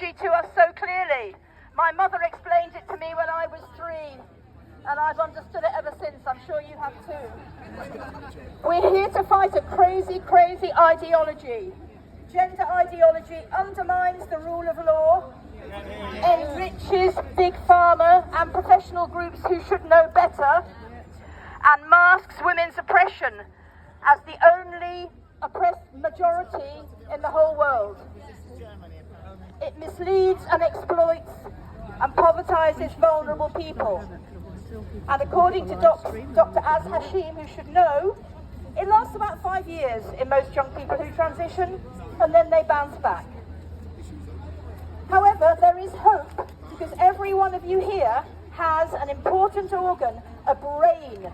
ideology to us so clearly. My mother explained it to me when I was 3, and I've understood it ever since. I'm sure you have too. We're here to fight a crazy, crazy ideology. Gender ideology undermines the rule of law, enriches big pharma and professional groups who should know better, and masks women's oppression as the only oppressed majority in the whole world. It misleads and exploits and povertizes vulnerable people. And according to Dr. Az Hashim, who should know, it lasts about 5 years in most young people who transition, and then they bounce back. However, there is hope, because every one of you here has an important organ, a brain.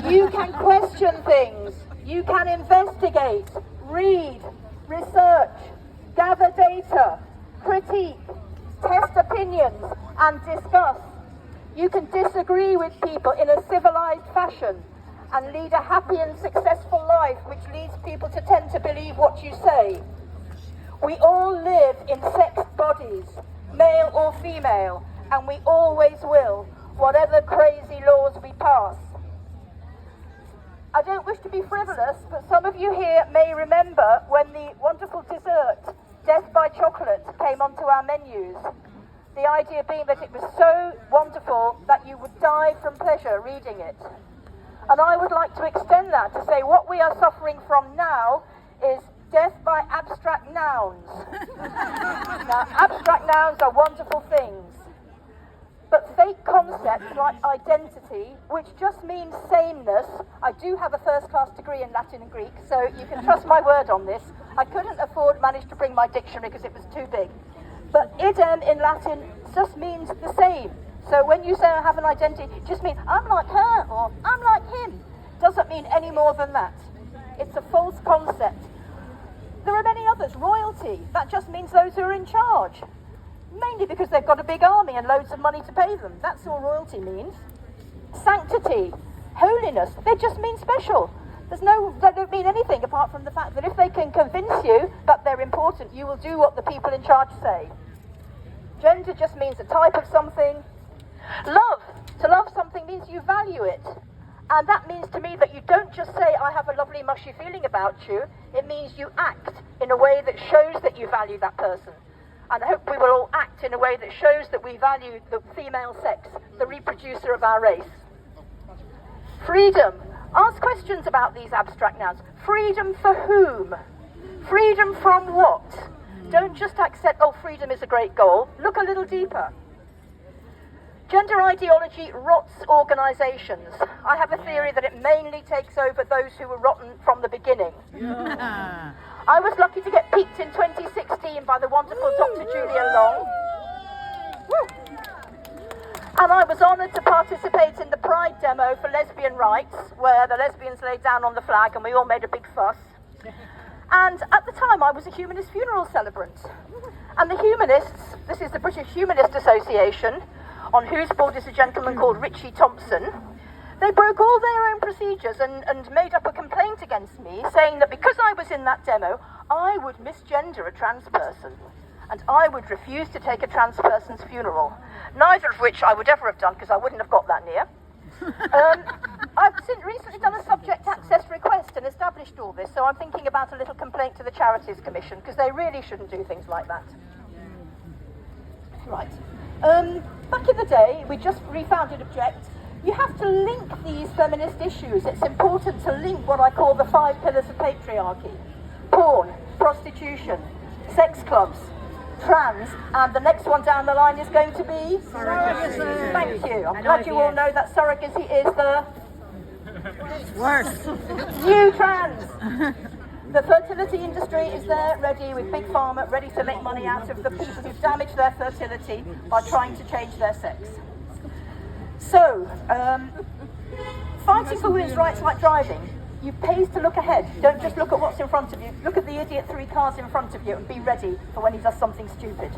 You can question things, you can investigate, read, research, gather data, critique, test opinions, and discuss. You can disagree with people in a civilized fashion and lead a happy and successful life, which leads people to tend to believe what you say. We all live in sexed bodies, male or female, and we always will, whatever crazy laws we pass. I don't wish to be frivolous, but some of you here may remember when the wonderful dessert, Death by Chocolate, came onto our menus. The idea being that it was so wonderful that you would die from pleasure reading it. And I would like to extend that to say what we are suffering from now is death by abstract nouns. Now, abstract nouns are wonderful things. But fake concepts like identity, which just means sameness, I do have a first-class degree in Latin and Greek, so you can trust my word on this. I couldn't manage to bring my dictionary because it was too big. But idem in Latin just means the same. So when you say I have an identity, it just means I'm like her or I'm like him. Doesn't mean any more than that. It's a false concept. There are many others. Royalty, that just means those who are in charge. Mainly because they've got a big army and loads of money to pay them. That's all royalty means. Sanctity, holiness, they just mean special. They don't mean anything apart from the fact that if they can convince you that they're important, you will do what the people in charge say. Gender just means a type of something. Love, to love something means you value it. And that means to me that you don't just say, I have a lovely mushy feeling about you. It means you act in a way that shows that you value that person. And I hope we will all act in a way that shows that we value the female sex, the reproducer of our race. Freedom. Ask questions about these abstract nouns. Freedom for whom? Freedom from what? Don't just accept, oh, freedom is a great goal. Look a little deeper. Gender ideology rots organisations. I have a theory that it mainly takes over those who were rotten from the beginning. Yeah. I was lucky to get picked in 2016 by the wonderful Dr. Julia Long. Woo. And I was honoured to participate in the Pride demo for lesbian rights, where the lesbians laid down on the flag and we all made a big fuss. And at the time I was a humanist funeral celebrant. And the humanists, this is the British Humanist Association, on whose board is a gentleman called Richie Thompson, they broke all their own procedures and made up a complaint against me, saying that because I was in that demo, I would misgender a trans person, and I would refuse to take a trans person's funeral, neither of which I would ever have done because I wouldn't have got that near. I've recently done a subject access request and established all this, so I'm thinking about a little complaint to the Charities Commission, because they really shouldn't do things like that. Right. Back in the day, we just refounded Object. You have to link these feminist issues. It's important to link what I call the 5 pillars of patriarchy. Porn, prostitution, sex clubs, trans, and the next one down the line is going to be surrogacy. Thank you. I'm glad you all know that surrogacy is the worst. New trans. The fertility industry is there, ready with big pharma, ready to make money out of the people who've damaged their fertility by trying to change their sex. So, fighting for women's rights like driving. You pays to look ahead. Don't just look at what's in front of you. Look at the idiot 3 cars in front of you and be ready for when he does something stupid.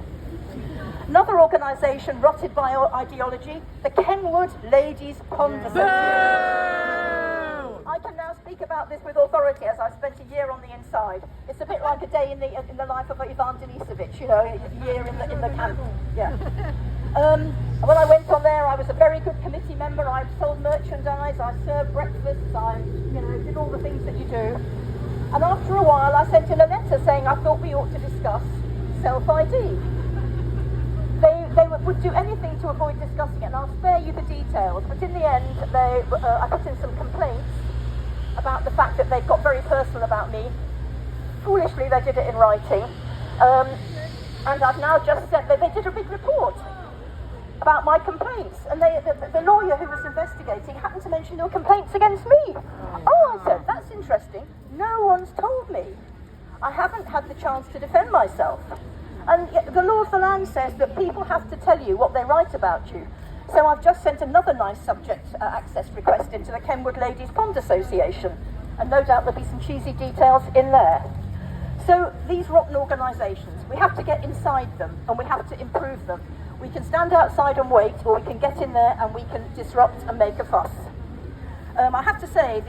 Another organisation rotted by ideology, the Kenwood Ladies Pond Association. I can now speak speak about this with authority as I've spent a year on the inside. It's a bit like a day in the life of Ivan Denisovich, you know, a year in the camp. Yeah. When I went on there, I was a very good committee member. I sold merchandise, I served breakfasts, I did all the things that you do. And after a while, I sent in a letter saying I thought we ought to discuss self-ID. They would do anything to avoid discussing it, and I'll spare you the details. But in the end, I put in some complaints about the fact that they got very personal about me. Foolishly, they did it in writing. And I've now just said that they did a big report about my complaints, and the lawyer who was investigating happened to mention there were complaints against me. Oh, I said, that's interesting. No one's told me. I haven't had the chance to defend myself. And the law of the land says that people have to tell you what they write about you. So I've just sent another nice subject access request into the Kenwood Ladies Pond Association, and no doubt there'll be some cheesy details in there. So these rotten organisations, we have to get inside them and we have to improve them. We can stand outside and wait, or we can get in there and we can disrupt and make a fuss. I have to say,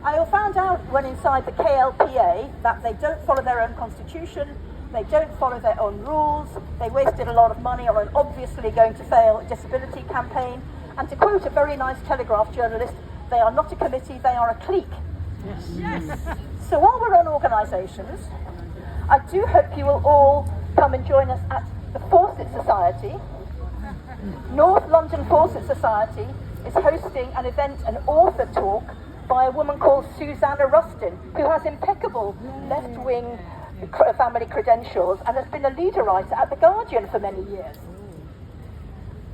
I found out when inside the KLPA that they don't follow their own constitution, they don't follow their own rules, they wasted a lot of money on an obviously going to fail disability campaign, and to quote a very nice Telegraph journalist, they are not a committee, they are a clique. Yes. So while we're on organisations, I do hope you will all come and join us at the Fawcett Society. North London Fawcett Society is hosting an event, an author talk by a woman called Susanna Rustin, who has impeccable left-wing family credentials and has been a leader writer at The Guardian for many years.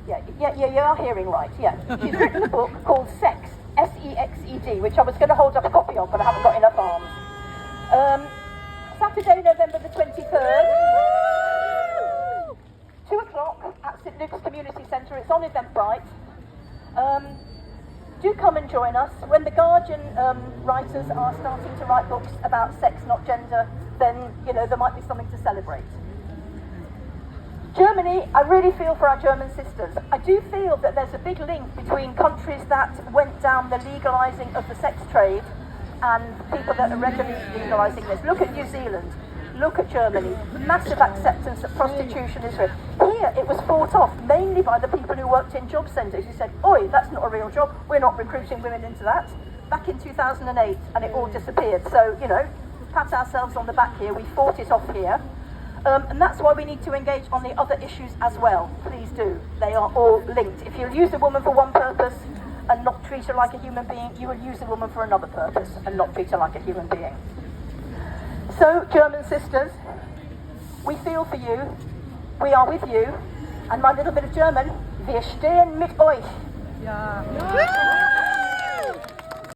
Yeah, you are hearing right, yeah. She's written a book called Sex, S-E-X-E-D, which I was going to hold up a copy of, but I haven't got enough arms. Saturday, November the 23rd, 2 o'clock at St Luke's Community Centre. It's on Eventbrite. Do come and join us. When the Guardian writers are starting to write books about sex, not gender, then, there might be something to celebrate. Germany, I really feel for our German sisters. I do feel that there's a big link between countries that went down the legalising of the sex trade and people that are regularly legalising this. Look at New Zealand, look at Germany, massive acceptance that prostitution is real. Here it was fought off mainly by the people who worked in job centres who said, oi, that's not a real job, we're not recruiting women into that. Back in 2008, and it all disappeared. So, pat ourselves on the back here, we fought it off here. And that's why we need to engage on the other issues as well. Please do. They are all linked. If you use a woman for one purpose and not treat her like a human being, you will use a woman for another purpose and not treat her like a human being. So, German sisters, we feel for you. We are with you. And my little bit of German, wir stehen mit euch. Ja.